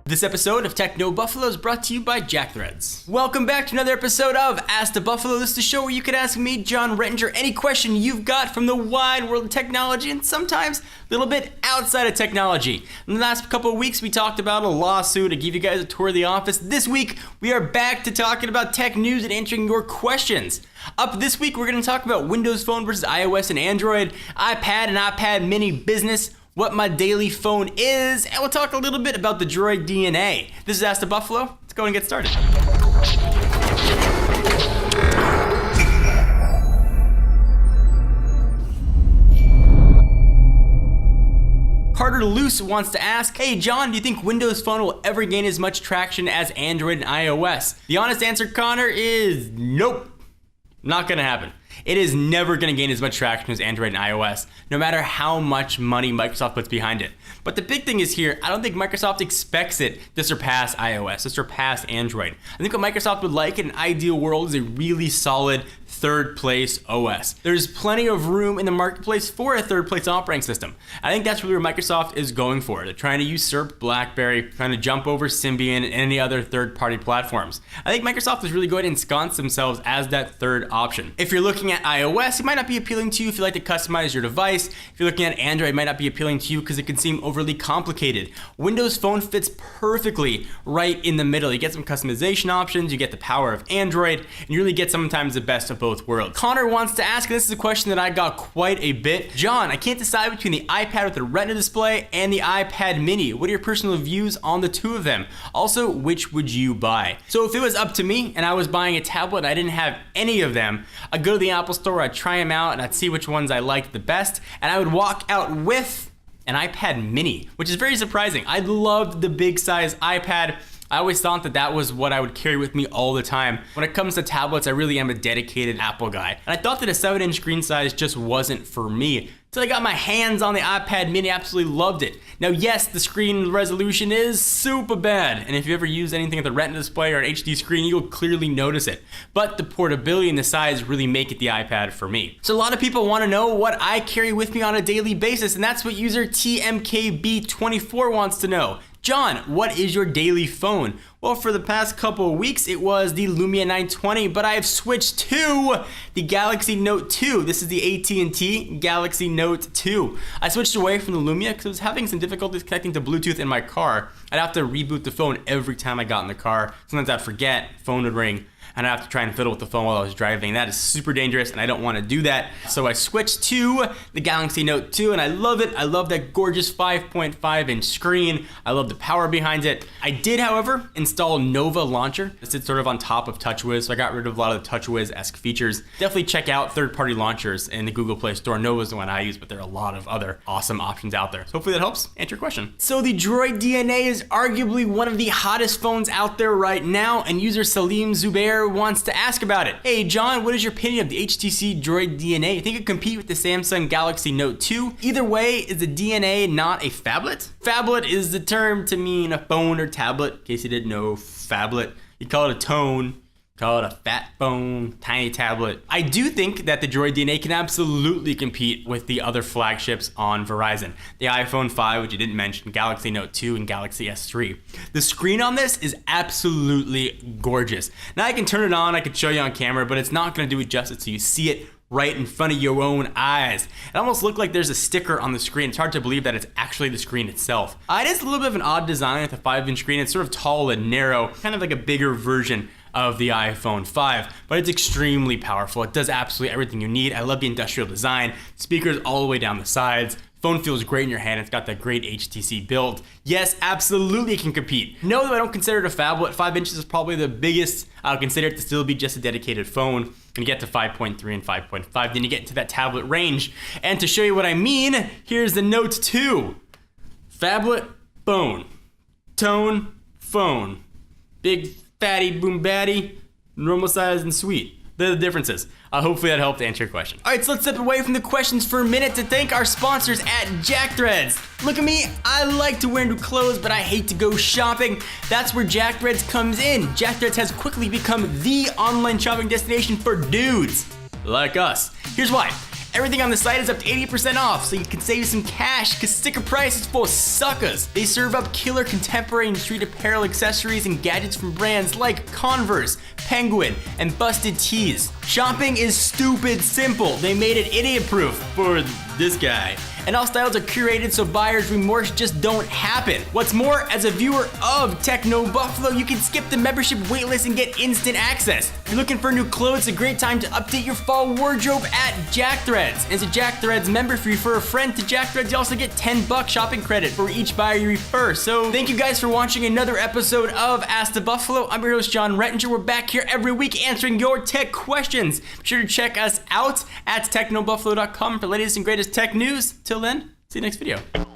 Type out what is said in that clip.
This episode of Techno Buffalo is brought to you by JackThreads. Welcome back to another episode of Ask the Buffalo. This is the show where you can ask me, John Rettinger, any question you've got from the wide world of technology and sometimes a little bit outside of technology. In the last couple of weeks, we talked about a lawsuit to give you guys a tour of the office. This week, we are back to talking about tech news and answering your questions. Up this week, we're going to talk about Windows Phone versus iOS and Android, iPad and iPad mini business, what my daily phone is, and we'll talk a little bit about the Droid DNA. This is Ask the Buffalo. Let's go and get started. Carter Luce wants to ask, hey John, do you think Windows Phone will ever gain as much traction as Android and iOS? The honest answer, Connor, is nope. Not gonna happen. It is never going to gain as much traction as Android and iOS, no matter how much money Microsoft puts behind it. But the big thing is here, I don't think Microsoft expects it to surpass iOS, to surpass Android. I think what Microsoft would like in an ideal world is a really solid third place OS. There's plenty of room in the marketplace for a third place operating system. I think that's really where Microsoft is going for. They're trying to usurp BlackBerry, trying to jump over Symbian and any other third-party platforms. I think Microsoft is really going to ensconce themselves as that third option. If you're looking at iOS, it might not be appealing to you if you like to customize your device. If you're looking at Android, it might not be appealing to you because it can seem overly complicated. Windows Phone fits perfectly right in the middle. You get some customization options, you get the power of Android, and you really get sometimes the best of both worlds. Connor wants to ask, and this is a question that I got quite a bit. John, I can't decide between the iPad with the Retina display and the iPad mini. What are your personal views on the two of them? Also, which would you buy? So if it was up to me and I was buying a tablet and I didn't have any of them, I'd go to the Apple Store, I'd try them out, and I'd see which ones I liked the best, and I would walk out with an iPad mini, which is very surprising. I loved the big size iPad. I always thought that that was what I would carry with me all the time. When it comes to tablets, I really am a dedicated Apple guy. And I thought that a 7-inch screen size just wasn't for me. So I got my hands on the iPad mini, absolutely loved it. Now yes, the screen resolution is super bad. And if you ever use anything with a Retina display or an HD screen, you'll clearly notice it. But the portability and the size really make it the iPad for me. So a lot of people want to know what I carry with me on a daily basis, and that's what user TMKB24 wants to know. John, what is your daily phone? Well, for the past couple of weeks, it was the Lumia 920, but I have switched to the Galaxy Note 2. This is the AT&T Galaxy Note 2. I switched away from the Lumia because I was having some difficulties connecting to Bluetooth in my car. I'd have to reboot the phone every time I got in the car. Sometimes I'd forget, phone would ring, and I'd have to try and fiddle with the phone while I was driving. That is super dangerous, and I don't want to do that. So I switched to the Galaxy Note 2, and I love it. I love that gorgeous 5.5-inch screen. I love the power behind it. I did, however, install Nova Launcher. It sits sort of on top of TouchWiz, so I got rid of a lot of the TouchWiz-esque features. Definitely check out third-party launchers in the Google Play Store. Nova's the one I use, but there are a lot of other awesome options out there. So hopefully that helps answer your question. So the Droid DNA is arguably one of the hottest phones out there right now, and user Salim Zubair wants to ask about it. Hey John, what is your opinion of the HTC Droid DNA? You think it could compete with the Samsung Galaxy Note 2? Either way, is the DNA not a phablet? Phablet is the term to mean a phone or tablet. In case you didn't know, phablet. You call it a tone, call it a fat phone, tiny tablet. I do think that the Droid DNA can absolutely compete with the other flagships on Verizon. The iPhone 5, which you didn't mention, Galaxy Note 2, and Galaxy S3. The screen on this is absolutely gorgeous. Now I can turn it on, I can show you on camera, but it's not gonna do it justice so you see it right in front of your own eyes. It almost looks like there's a sticker on the screen. It's hard to believe that it's actually the screen itself. It is a little bit of an odd design with a 5-inch screen. It's sort of tall and narrow, kind of like a bigger version of the iPhone 5, but it's extremely powerful. It does absolutely everything you need. I love the industrial design, speakers all the way down the sides. Phone feels great in your hand. It's got that great HTC build. Yes, absolutely it can compete. No, though I don't consider it a phablet. 5 inches is probably the biggest. I would consider it to still be just a dedicated phone. And you get to 5.3 and 5.5, then you get into that tablet range. And to show you what I mean, here's the Note 2. Phablet, phone. Tone, phone. Big fatty boom batty, normal size and sweet. They're the differences. Hopefully that helped answer your question. All right, so let's step away from the questions for a minute to thank our sponsors at JackThreads. Look at me, I like to wear new clothes, but I hate to go shopping. That's where JackThreads comes in. JackThreads has quickly become the online shopping destination for dudes like us. Here's why. Everything on the site is up to 80% off, so you can save some cash, cause sticker price is full of suckers. They serve up killer contemporary and street apparel accessories and gadgets from brands like Converse, Penguin, and Busted Tees. Shopping is stupid simple. They made it idiot-proof for this guy. And all styles are curated so buyer's remorse just don't happen. What's more, as a viewer of Techno Buffalo, you can skip the membership waitlist and get instant access. If you're looking for new clothes, it's a great time to update your fall wardrobe at JackThreads. As a JackThreads member, if you refer a friend to JackThreads, you also get $10 shopping credit for each buyer you refer. So thank you guys for watching another episode of Ask the Buffalo. I'm your host, John Rettinger. We're back here every week answering your tech questions. Be sure to check us out at technobuffalo.com for the latest and greatest tech news. Till then, see you next video.